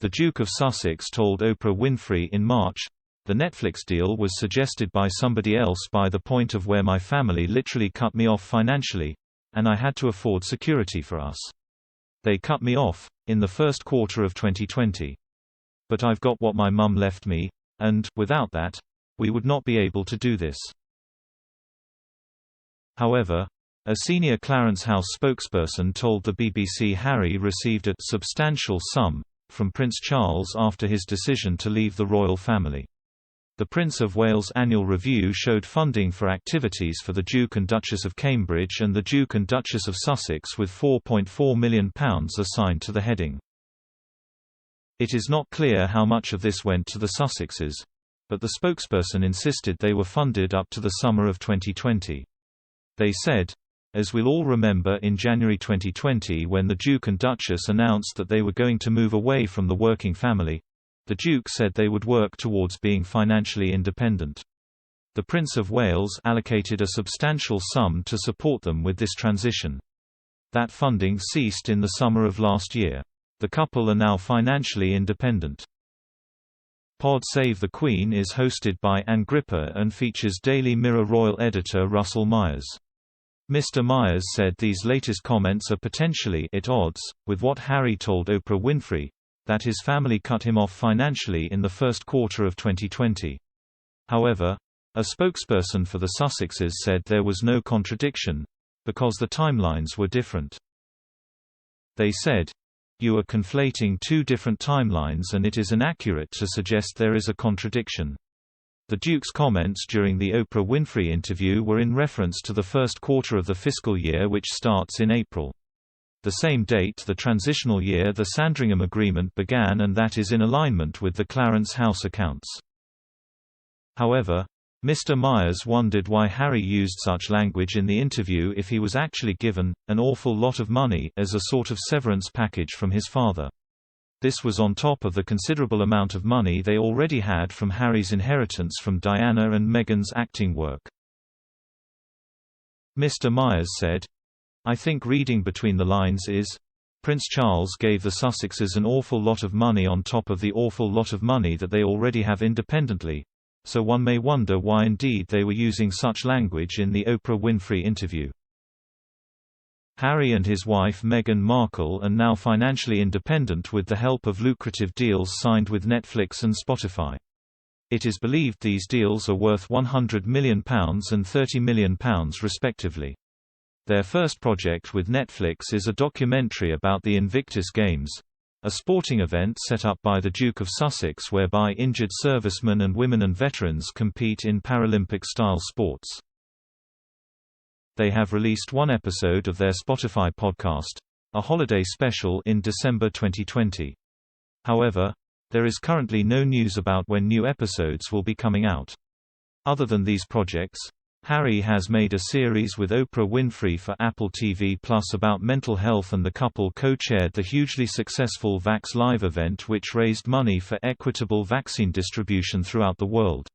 The Duke of Sussex told Oprah Winfrey in March, "The Netflix deal was suggested by somebody else by the point of where my family literally cut me off financially, and I had to afford security for us. They cut me off in the first quarter of 2020. But I've got what my mum left me, and, without that, we would not be able to do this." However, a senior Clarence House spokesperson told the BBC Harry received a substantial sum from Prince Charles after his decision to leave the royal family. The Prince of Wales' annual review showed funding for activities for the Duke and Duchess of Cambridge and the Duke and Duchess of Sussex, with £4.4 million assigned to the heading. It is not clear how much of this went to the Sussexes, but the spokesperson insisted they were funded up to the summer of 2020. They said, "As we'll all remember, in January 2020 when the Duke and Duchess announced that they were going to move away from the working family, the Duke said they would work towards being financially independent. The Prince of Wales allocated a substantial sum to support them with this transition. That funding ceased in the summer of last year. The couple are now financially independent." Pod Save the Queen is hosted by Ann Gripper and features Daily Mirror royal editor Russell Myers. Mr. Myers said these latest comments are potentially at odds with what Harry told Oprah Winfrey, that his family cut him off financially in the first quarter of 2020. However, a spokesperson for the Sussexes said there was no contradiction, because the timelines were different. They said, "You are conflating two different timelines and it is inaccurate to suggest there is a contradiction." The Duke's comments during the Oprah Winfrey interview were in reference to the first quarter of the fiscal year, which starts in April. The same date the transitional year the Sandringham Agreement began, and that is in alignment with the Clarence House accounts. However, Mr. Myers wondered why Harry used such language in the interview if he was actually given an awful lot of money as a sort of severance package from his father. This was on top of the considerable amount of money they already had from Harry's inheritance from Diana and Meghan's acting work. Mr. Myers said, "I think reading between the lines is, Prince Charles gave the Sussexes an awful lot of money on top of the awful lot of money that they already have independently, so one may wonder why indeed they were using such language in the Oprah Winfrey interview." Harry and his wife Meghan Markle are now financially independent with the help of lucrative deals signed with Netflix and Spotify. It is believed these deals are worth £100 million and £30 million respectively. Their first project with Netflix is a documentary about the Invictus Games, a sporting event set up by the Duke of Sussex whereby injured servicemen and women and veterans compete in Paralympic-style sports. They have released one episode of their Spotify podcast, a holiday special, in December 2020. However, there is currently no news about when new episodes will be coming out. Other than these projects, Harry has made a series with Oprah Winfrey for Apple TV Plus about mental health, and the couple co-chaired the hugely successful Vax Live event, which raised money for equitable vaccine distribution throughout the world.